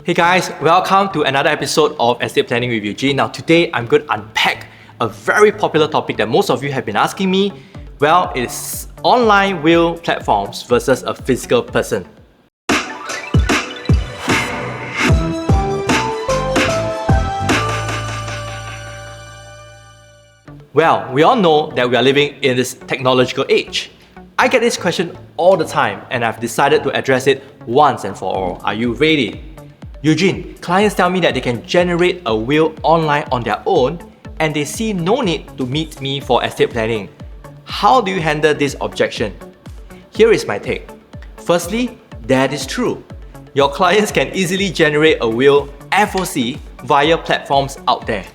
Hey guys, welcome to another episode of Estate Planning with Eugene. Now today I'm going to unpack a very popular topic that most of you have been asking me. Well, it's online will platforms versus a physical person. Well, we all know that we are living in this technological age. I get this question all the time and I've decided to address it once and for all. Are you ready? Eugene, clients tell me that they can generate a will online on their own and they see no need to meet me for estate planning. How do you handle this objection? Here is my take. Firstly, that is true. Your clients can easily generate a will FOC via platforms out there.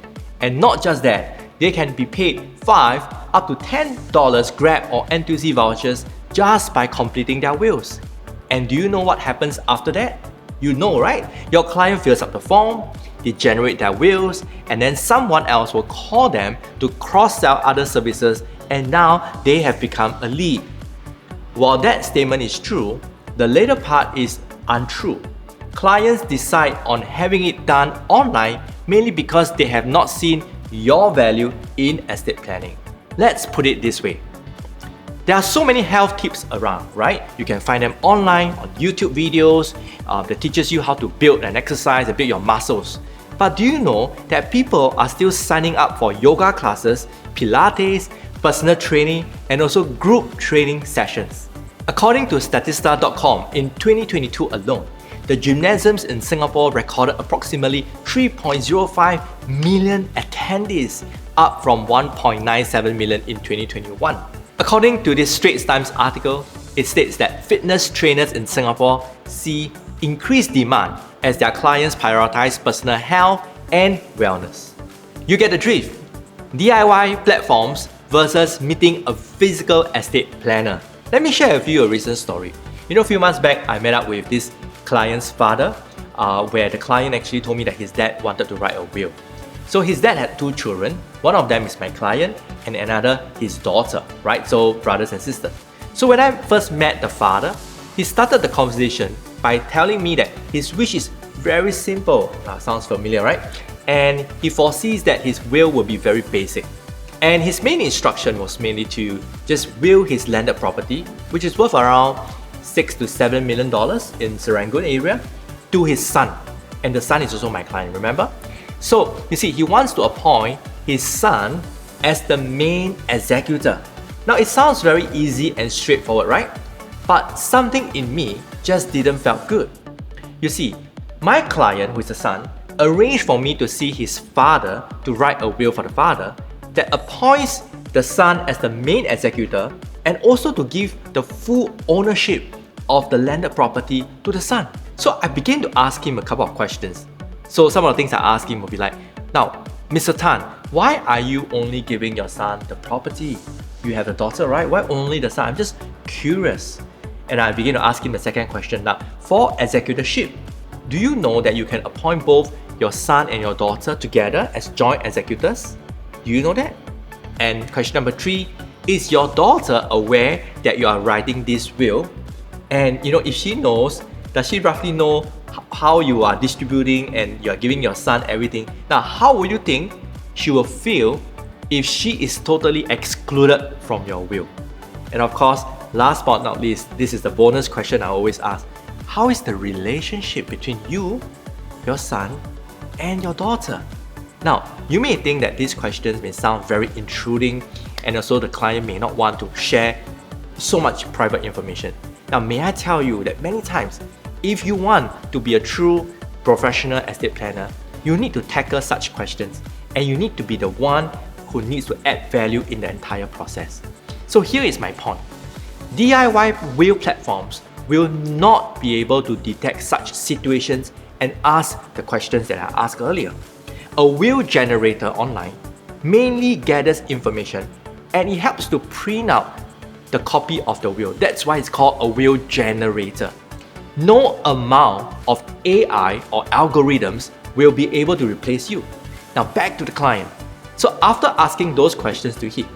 And not just that, they can be paid $5 up to $10 Grab or NTUC vouchers just by completing their wills. And do you know what happens after that? You know, right? Your client fills up the form, they generate their wills, and then someone else will call them to cross-sell other services, and now they have become a lead. While that statement is true, the later part is untrue. Clients decide on having it done online mainly because they have not seen your value in estate planning. Let's put it this way. There are so many health tips around, right? You can find them online on YouTube videos that teaches you how to build and exercise and build your muscles. But do you know that people are still signing up for yoga classes, Pilates, personal training, and also group training sessions? According to Statista.com, in 2022 alone, the gymnasiums in Singapore recorded approximately 3.05 million attendees, up from 1.97 million in 2021. According to this Straits Times article, it states that fitness trainers in Singapore see increased demand as their clients prioritize personal health and wellness. You get the drift. DIY platforms versus meeting a physical estate planner. Let me share with you a recent story. A few months back, I met up with this client's father, where the client actually told me that his dad wanted to write a will. So his dad had two children. One of them is my client and another his daughter, right? So brothers and sisters. So when I first met the father, he started the conversation by telling me that his wish is very simple. Sounds familiar, right? And he foresees that his will be very basic. And his main instruction was mainly to just will his landed property, which is worth around $6 to $7 million in Serangoon area, to his son. And the son is also my client, remember? So, you see, he wants to appoint his son as the main executor. Now, it sounds very easy and straightforward, right? But something in me just didn't felt good. You see, my client, who is the son, arranged for me to see his father to write a will for the father that appoints the son as the main executor and also to give the full ownership of the landed property to the son. So I began to ask him a couple of questions. So some of the things I asked him would be like, now, Mr. Tan, why are you only giving your son the property? You have a daughter, right? Why only the son? I'm just curious. And I began to ask him the second question. Now, for executorship, do you know that you can appoint both your son and your daughter together as joint executors? Do you know that? And question number 3, is your daughter aware that you are writing this will? And if she knows, does she roughly know how you are distributing and you are giving your son everything? Now, how would you think she will feel if she is totally excluded from your will? And of course, last but not least, this is the bonus question I always ask. How is the relationship between you, your son, and your daughter? Now, you may think that these questions may sound very intruding and also the client may not want to share so much private information. Now, may I tell you that many times, if you want to be a true professional estate planner, you need to tackle such questions and you need to be the one who needs to add value in the entire process. So here is my point. DIY will platforms will not be able to detect such situations and ask the questions that I asked earlier. A will generator online mainly gathers information and it helps to print out the copy of the will. That's why it's called a will generator. No amount of AI or algorithms will be able to replace you. Now back to the client. So after asking those questions to him,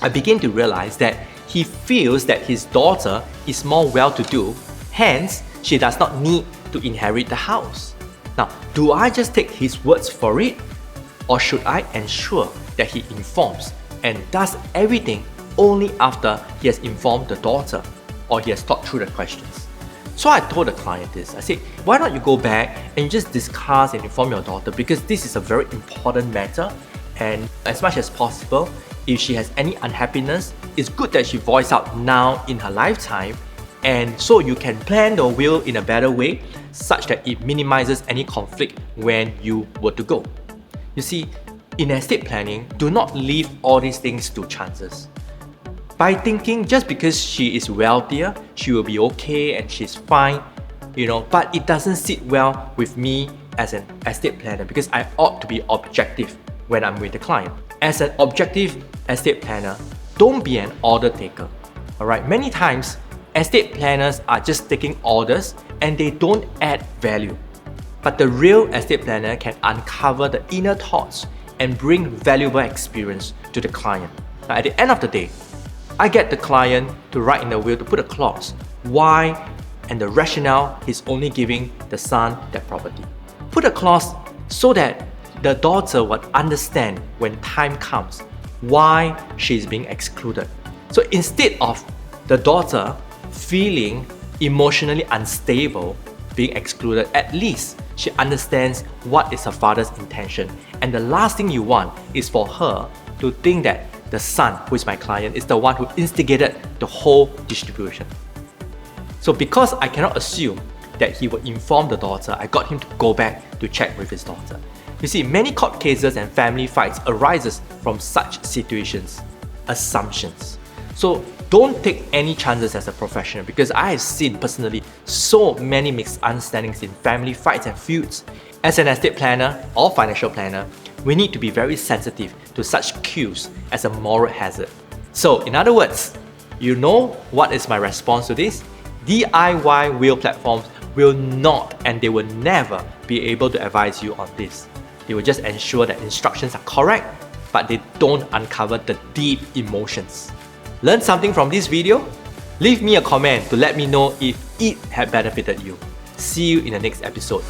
I begin to realize that he feels that his daughter is more well-to-do, hence she does not need to inherit the house. Now, do I just take his words for it? Or should I ensure that he informs and does everything only after he has informed the daughter or he has thought through the questions? So I told the client this. I said, why not you go back and you just discuss and inform your daughter, because this is a very important matter, and as much as possible, if she has any unhappiness, it's good that she voice out now in her lifetime, and so you can plan the will in a better way such that it minimizes any conflict when you were to go. You see, in estate planning, do not leave all these things to chances. By thinking just because she is wealthier, she will be okay and she's fine, but it doesn't sit well with me as an estate planner, because I ought to be objective when I'm with the client. As an objective estate planner, don't be an order taker. Alright, many times estate planners are just taking orders and they don't add value. But the real estate planner can uncover the inner thoughts and bring valuable experience to the client. Now, at the end of the day, I get the client to write in the will to put a clause why and the rationale he's only giving the son that property. Put a clause so that the daughter would understand when time comes why she is being excluded. So instead of the daughter feeling emotionally unstable being excluded, at least she understands what is her father's intention. And the last thing you want is for her to think that the son, who is my client, is the one who instigated the whole distribution. So because I cannot assume that he will inform the daughter, I got him to go back to check with his daughter. You see, many court cases and family fights arises from such situations, assumptions. So don't take any chances as a professional, because I have seen personally so many misunderstandings in family fights and feuds. As an estate planner or financial planner, we need to be very sensitive to such cues as a moral hazard. So in other words, you know what is my response to this? DIY will platforms will not and they will never be able to advise you on this. They will just ensure that instructions are correct, but they don't uncover the deep emotions. Learn something from this video? Leave me a comment to let me know if it had benefited you. See you in the next episode.